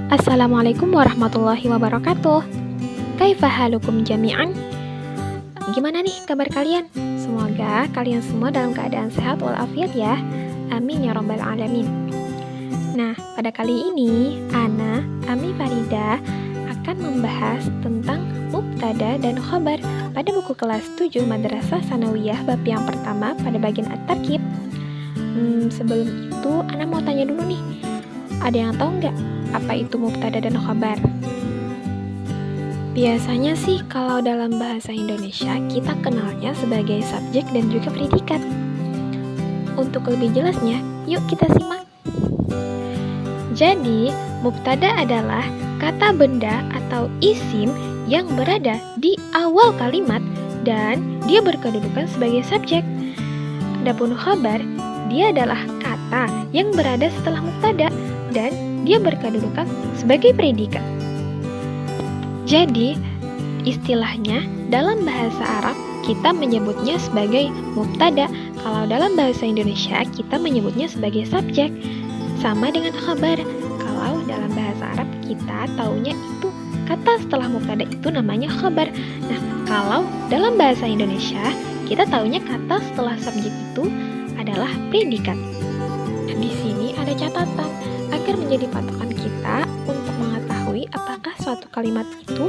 Assalamualaikum warahmatullahi wabarakatuh. Kaifa halukum jami'an? Gimana nih kabar kalian? Semoga kalian semua dalam keadaan sehat walafiat ya. Amin ya rabbal alamin. Nah, pada kali ini Ana, Ami Farida akan membahas tentang mubtada dan khabar pada buku kelas 7 Madrasah Sanawiyah bab yang pertama pada bagian at-tarkib. Sebelum itu Ana mau tanya dulu nih. Ada yang tahu nggak apa itu mubtada dan khabar? Biasanya sih kalau dalam bahasa Indonesia kita kenalnya sebagai subjek dan juga predikat. Untuk lebih jelasnya, yuk kita simak. Jadi, mubtada adalah kata benda atau isim yang berada di awal kalimat dan dia berkedudukan sebagai subjek. Adapun khabar, dia adalah kata yang berada setelah mubtada dan dia berkedudukan sebagai predikat. Jadi, istilahnya dalam bahasa Arab kita menyebutnya sebagai mubtada. Kalau dalam bahasa Indonesia kita menyebutnya sebagai subjek. Sama dengan khabar. Kalau dalam bahasa Arab kita taunya itu kata setelah mubtada itu namanya khabar. Nah, kalau dalam bahasa Indonesia kita taunya kata setelah subjek itu adalah predikat. Di sini ada catatan agar menjadi patokan kita untuk mengetahui apakah suatu kalimat itu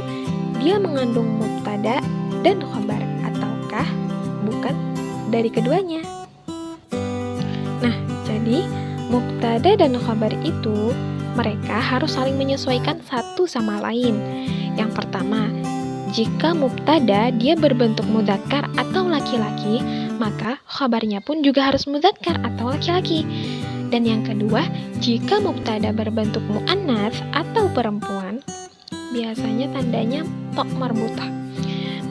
dia mengandung mubtada dan khabar ataukah bukan dari keduanya. Nah, jadi mubtada dan khabar itu mereka harus saling menyesuaikan satu sama lain. Yang pertama, jika mubtada dia berbentuk mudzakkar atau laki-laki, maka khabarnya pun juga harus mudzakkar atau laki-laki. Dan yang kedua, jika mubtada berbentuk muannats atau perempuan, biasanya tandanya ta marbutah,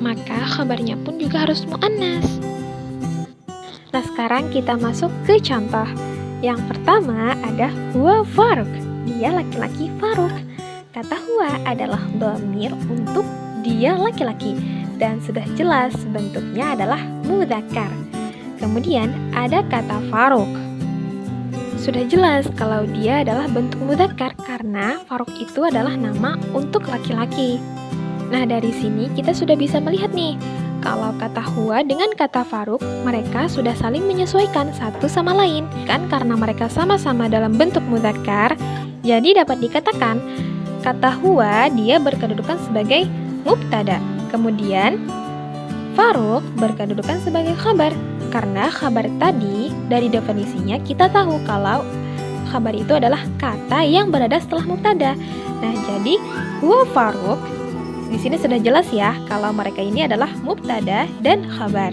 maka khabarnya pun juga harus muannats. Nah, sekarang kita masuk ke contoh. Yang pertama ada huwa Faruk, dia laki-laki Faruk. Kata huwa adalah dhamir untuk dia laki-laki dan sudah jelas bentuknya adalah mudzakkar. Kemudian ada kata Faruk. Sudah jelas kalau dia adalah bentuk mudzakkar karena Faruk itu adalah nama untuk laki-laki. Nah, dari sini kita sudah bisa melihat nih, kalau kata huwa dengan kata Faruk, mereka sudah saling menyesuaikan satu sama lain. Kan karena mereka sama-sama dalam bentuk mudzakkar, jadi dapat dikatakan kata huwa dia berkedudukan sebagai mubtada. Kemudian Faruk berkedudukan sebagai khabar. Karena khabar tadi dari definisinya kita tahu kalau khabar itu adalah kata yang berada setelah mubtada. Nah, jadi huwa Faruk di sini sudah jelas ya kalau mereka ini adalah mubtada dan khabar.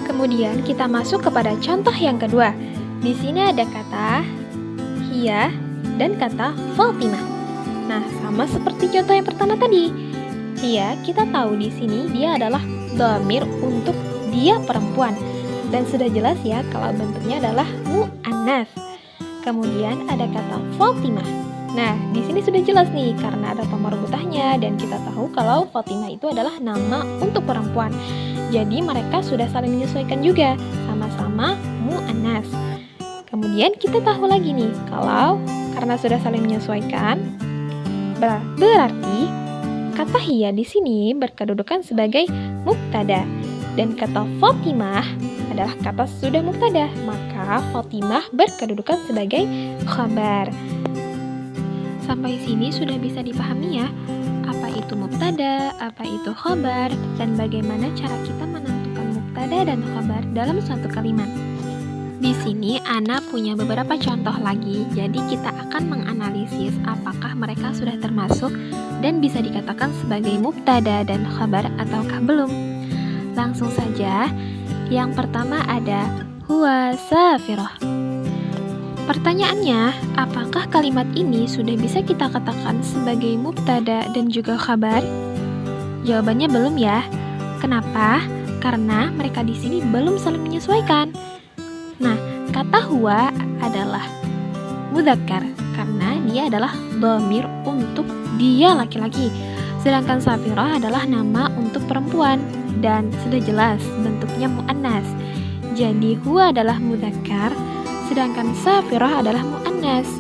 Kemudian kita masuk kepada contoh yang kedua. Di sini ada kata hiya dan kata Fatimah. Nah, sama seperti contoh yang pertama tadi. Hiya kita tahu di sini dia adalah dhamir untuk dia perempuan dan sudah jelas ya kalau bentuknya adalah muannats. Kemudian ada kata Fatimah. Nah, di sini sudah jelas nih karena ada ta marbutahnya dan kita tahu kalau Fatimah itu adalah nama untuk perempuan. Jadi mereka sudah saling menyesuaikan juga, sama-sama muannats. Kemudian kita tahu lagi nih kalau karena sudah saling menyesuaikan berarti kata hiya di sini berkedudukan sebagai mubtada. Dan kata Fatimah adalah kata sudah mubtada, maka Fatimah berkedudukan sebagai khabar. Sampai sini sudah bisa dipahami ya, apa itu mubtada, apa itu khabar, dan bagaimana cara kita menentukan mubtada dan khabar dalam suatu kalimat. Di sini Ana punya beberapa contoh lagi, jadi kita akan menganalisis apakah mereka sudah termasuk dan bisa dikatakan sebagai mubtada dan khabar ataukah belum. Langsung saja, yang pertama ada huwa safirah. Pertanyaannya, apakah kalimat ini sudah bisa kita katakan sebagai mubtada dan juga khabar? Jawabannya belum ya. Kenapa? Karena mereka di sini belum saling menyesuaikan. Nah, kata huwa adalah mudzakkar karena dia adalah dhamir untuk dia laki-laki. Sedangkan safirah adalah nama untuk perempuan dan sudah jelas bentuknya muannats. Jadi huwa adalah mudzakkar sedangkan safirah adalah muannats.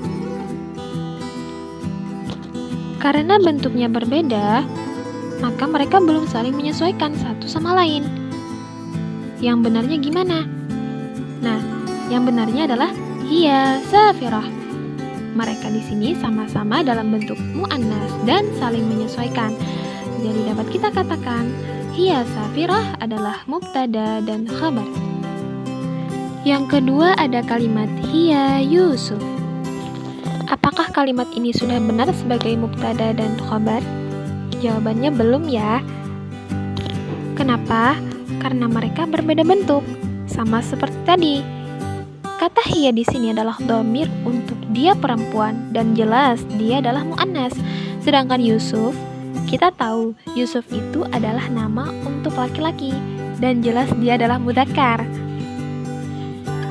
Karena bentuknya berbeda, maka mereka belum saling menyesuaikan satu sama lain. Yang benarnya gimana? Nah, yang benarnya adalah hiya safirah. Mereka di sini sama-sama dalam bentuk muannas dan saling menyesuaikan. Jadi dapat kita katakan hiya safirah adalah mubtada dan khabar. Yang kedua ada kalimat hiya Yusuf. Apakah kalimat ini sudah benar sebagai mubtada dan khabar? Jawabannya belum ya. Kenapa? Karena mereka berbeda bentuk, sama seperti tadi. Kata hiya di sini adalah dhamir untuk dia perempuan dan jelas dia adalah muannas. Sedangkan Yusuf, kita tahu Yusuf itu adalah nama untuk laki-laki dan jelas dia adalah mudzakkar.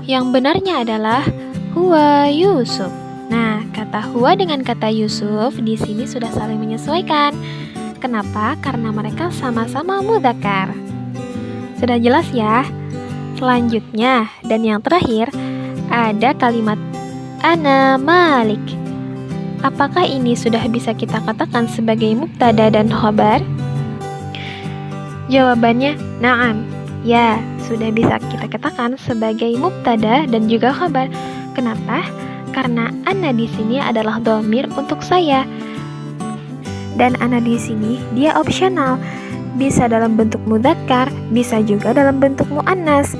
Yang benarnya adalah huwa Yusuf. Nah, kata huwa dengan kata Yusuf di sini sudah saling menyesuaikan. Kenapa? Karena mereka sama-sama mudzakkar. Sudah jelas ya? Selanjutnya dan yang terakhir ada kalimat ana Malik. Apakah ini sudah bisa kita katakan sebagai mubtada dan khabar? Jawabannya na'am. Ya, sudah bisa kita katakan sebagai mubtada dan juga khabar. Kenapa? Karena ana di sini adalah dhamir untuk saya. Dan ana di sini dia opsional. Bisa dalam bentuk mudzakkar, bisa juga dalam bentuk muannas.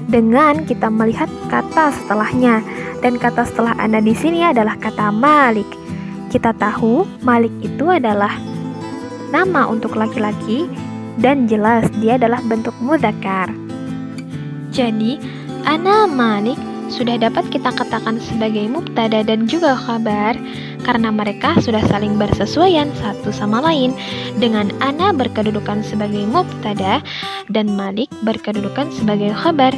Dengan kita melihat kata setelahnya, dan kata setelah ana di sini adalah kata Malik. Kita tahu Malik itu adalah nama untuk laki-laki dan jelas dia adalah bentuk mudzakkar. Jadi, ana Malik sudah dapat kita katakan sebagai mubtada dan juga khabar karena mereka sudah saling bersesuaian satu sama lain dengan ana berkedudukan sebagai mubtada dan Malik berkedudukan sebagai khabar.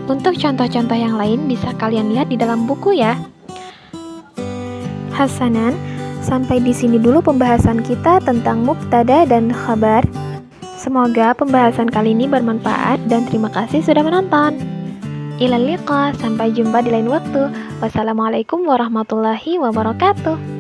Untuk contoh-contoh yang lain bisa kalian lihat di dalam buku ya. Hasanan, sampai di sini dulu pembahasan kita tentang mubtada dan khabar. Semoga pembahasan kali ini bermanfaat dan terima kasih sudah menonton. Ilal liqa, sampai jumpa di lain waktu. Wassalamualaikum warahmatullahi wabarakatuh.